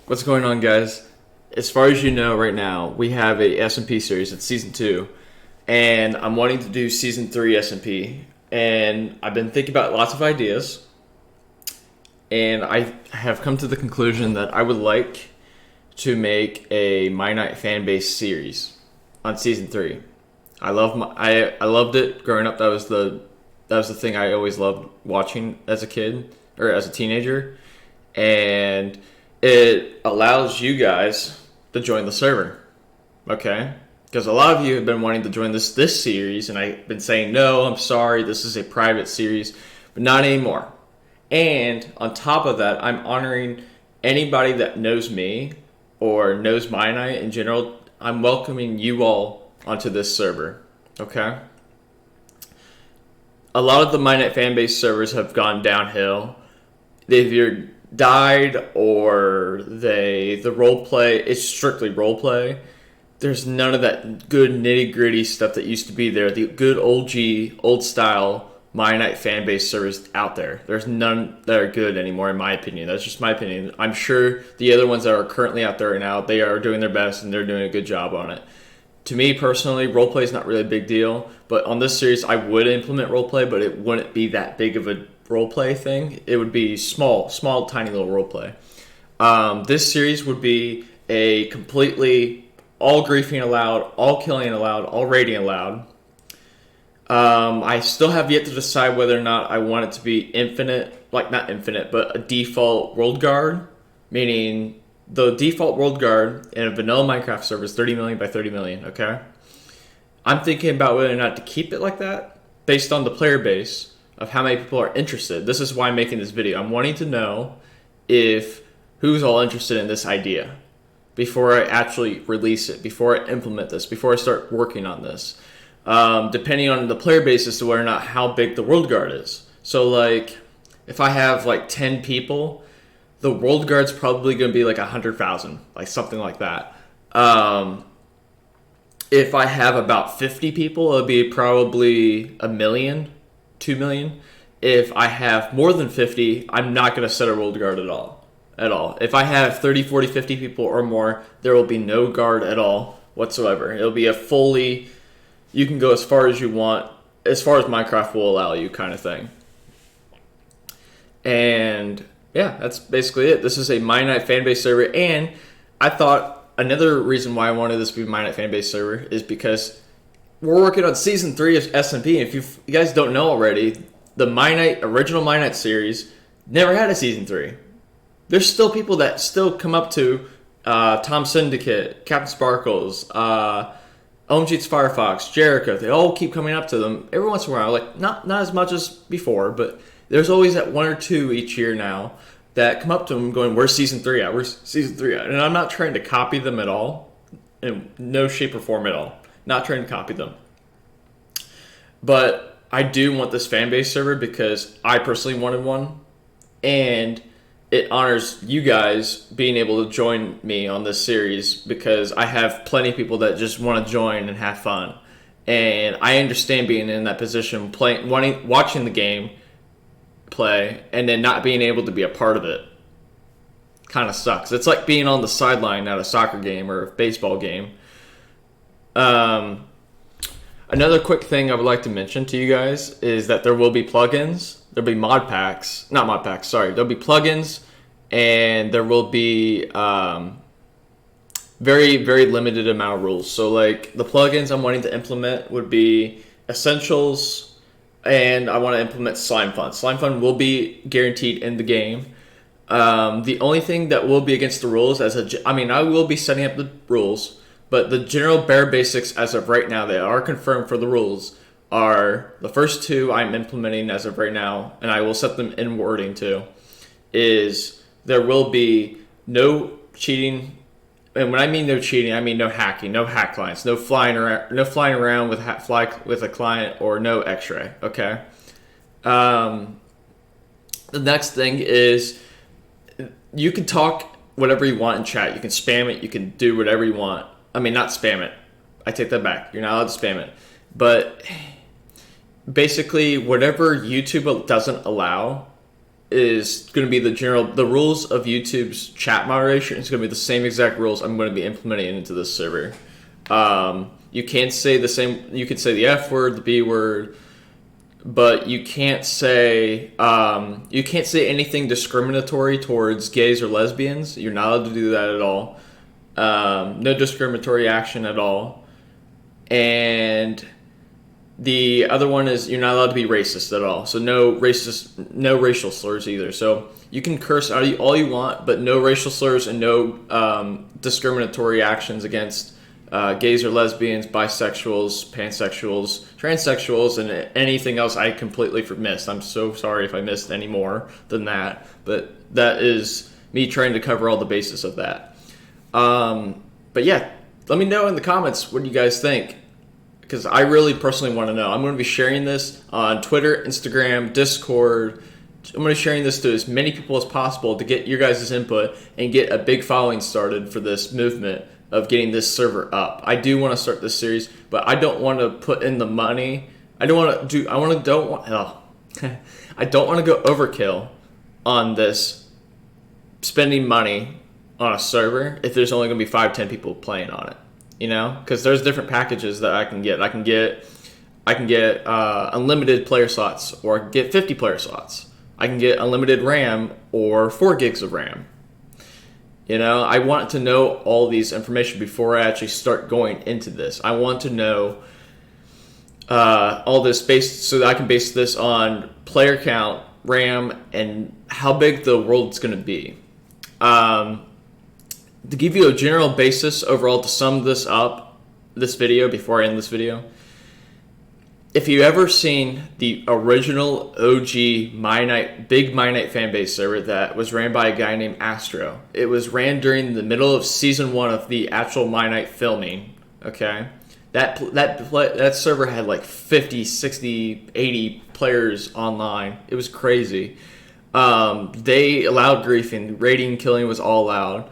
What's going on, guys? As far as you know, right now we have a SMP series. It's season 2, and I'm wanting to do season 3 SMP. And I've been thinking about lots of ideas, and I have come to the conclusion that I would like to make a Mianite fan base series on season 3. I loved it growing up. That was the thing I always loved watching as a kid or as a teenager, and it allows you guys to join the server. Okay? Because a lot of you have been wanting to join this series, and I've been saying, no, I'm sorry, this is a private series, but not anymore. And on top of that, I'm honoring anybody that knows me or knows Mianite in general. I'm welcoming you all onto this server. Okay? A lot of the Mianite fanbase servers have gone downhill. They've either died or the role play, it's strictly role play. There's none of that good nitty gritty stuff that used to be there. The good old style Mianite fan base servers out there. There's none that are good anymore, in my opinion. That's just my opinion. I'm sure the other ones that are currently out there right now, they are doing their best and they're doing a good job on it. To me personally, roleplay is not really a big deal, but on this series, I would implement roleplay, but it wouldn't be that big of a roleplay thing. It would be small, tiny little roleplay. This series would be a completely all griefing allowed, all killing allowed, all raiding allowed. I still have yet to decide whether or not I want it to be infinite, like not infinite, but a default world guard, meaning the default world guard in a vanilla Minecraft server is 30 million by 30 million, okay? I'm thinking about whether or not to keep it like that based on the player base of how many people are interested. This is why I'm making this video. I'm wanting to know if who's all interested in this idea before I actually release it, before I implement this, before I start working on this. Depending on the player base as to whether or not how big the world guard is. So like, if I have like 10 people, the world guard's probably going to be like 100,000, like something like that. If I have about 50 people, it'll be probably 1 million, 2 million. If I have more than 50, I'm not going to set a world guard at all. If I have 30, 40, 50 people or more, there will be no guard at all whatsoever. It'll be a fully, you can go as far as you want, as far as Minecraft will allow you kind of thing. And yeah, that's basically it. This is a Mianite fanbase server, and I thought another reason why I wanted this to be a Mianite fanbase server is because we're working on season 3 of SMP. If you guys don't know already, the original Mianite series never had a season 3. There's still people that still come up to Tom Syndicate, Captain Sparkles, OMG's Firefox, Jericho. They all keep coming up to them every once in a while. Like not as much as before, but there's always that 1 or 2 each year now that come up to them going, where's season 3 at? Where's season 3 at? And I'm not trying to copy them at all, in no shape or form at all. Not trying to copy them. But I do want this fan base server because I personally wanted one, and it honors you guys being able to join me on this series because I have plenty of people that just want to join and have fun. And I understand being in that position, watching the game play, and then not being able to be a part of it. Kind of sucks. It's like being on the sideline at a soccer game or a baseball game. Another quick thing I would like to mention to you guys is that there will be plugins. There'll be there'll be plugins, and there will be very, very limited amount of rules. So like the plugins I'm wanting to implement would be essentials, and I want to implement Slime Fund. Slime Fund will be guaranteed in the game. The only thing that will be against the rules, I will be setting up the rules, but the general bare basics as of right now, they are confirmed for the rules, are the first 2 I'm implementing as of right now, and I will set them in wording too, is there will be no cheating. And when I mean no cheating, I mean no hacking, no hack clients, no flying around with a client, or no X-ray. Okay. The next thing is you can talk whatever you want in chat. You can spam it. You can do whatever you want. I mean, not spam it. I take that back. You're not allowed to spam it. But basically, whatever YouTube doesn't allow, is going to be the rules of YouTube's chat moderation is going to be the same exact rules I'm going to be implementing into this server. You can't say the same. You can say the F word, the B word, but you can't say anything discriminatory towards gays or lesbians. You're not allowed to do that at all. No discriminatory action at all. And the other one is you're not allowed to be racist at all. So no racial slurs either. So you can curse all you want, but no racial slurs and no discriminatory actions against gays or lesbians, bisexuals, pansexuals, transsexuals, and anything else I completely missed. I'm so sorry if I missed any more than that, but that is me trying to cover all the bases of that. But yeah, let me know in the comments what you guys think, because I really personally want to know. I'm going to be sharing this on Twitter, Instagram, Discord. I'm going to be sharing this to as many people as possible to get your guys' input and get a big following started for this movement of getting this server up. I do want to start this series, but I don't want to put in the money. I don't want to go overkill on this, spending money on a server if there's only going to be 5-10 people playing on it. You know, because there's different packages that I can get. I can get unlimited player slots, or get 50 player slots. I can get unlimited RAM or 4 gigs of RAM. You know, I want to know all these information before I actually start going into this. I want to know all this so that I can base this on player count, RAM, and how big the world's going to be. To give you a general basis overall to sum this up, this video, before I end this video, if you ever seen the original OG Mianite, big Mianite fanbase server that was ran by a guy named Astro, it was ran during the middle of season 1 of the actual Mianite filming, okay? That server had like 50, 60, 80 players online. It was crazy. They allowed griefing. Raiding and killing was all allowed.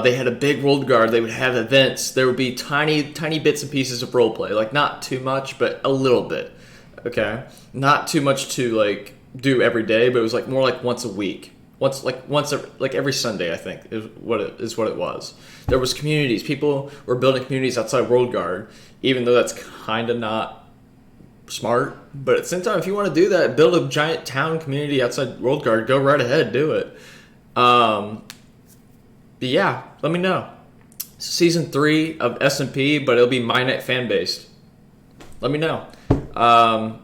They had a big world guard. They would have events. There would be tiny bits and pieces of roleplay. Like, not too much, but a little bit. Okay? Not too much to, like, do every day, but it was, like, more like once a week. Every Sunday, I think, is what it was. There was communities. People were building communities outside World Guard, even though that's kind of not smart. But at the same time, if you want to do that, build a giant town community outside World Guard, go right ahead, do it. But yeah, let me know. Season 3 of SMP, but it'll be Mianite fan-based. Let me know. But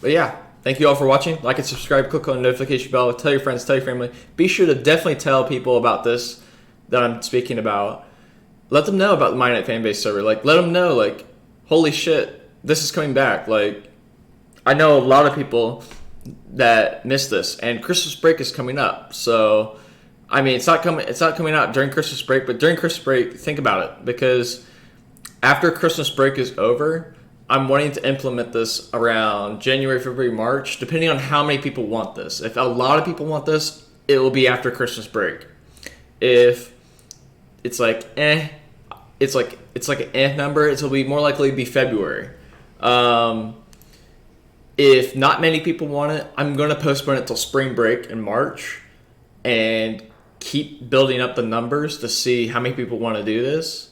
yeah, thank you all for watching. Like and subscribe, click on the notification bell, tell your friends, tell your family. Be sure to definitely tell people about this that I'm speaking about. Let them know about the Mianite fan-based server. Like, let them know, like, holy shit, this is coming back. Like, I know a lot of people that missed this, and Christmas break is coming up, so I mean, it's not coming out during Christmas break, but during Christmas break, think about it, because after Christmas break is over, I'm wanting to implement this around January, February, March, depending on how many people want this. If a lot of people want this, it will be after Christmas break. If it's like it's like an number, it'll be more likely to be February. If not many people want it, I'm going to postpone it till spring break in March and keep building up the numbers to see how many people want to do this,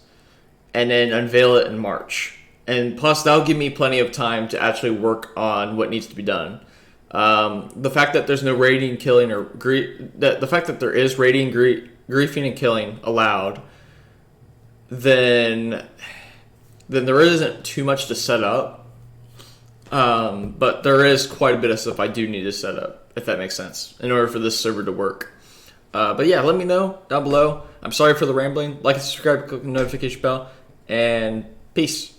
and then unveil it in March. And plus, that'll give me plenty of time to actually work on what needs to be done. The fact that there's no raiding, killing, or the fact that there is raiding, griefing, and killing allowed, then there isn't too much to set up. But there is quite a bit of stuff I do need to set up, if that makes sense, in order for this server to work. But yeah, let me know down below. I'm sorry for the rambling. Like and subscribe, click the notification bell, and peace.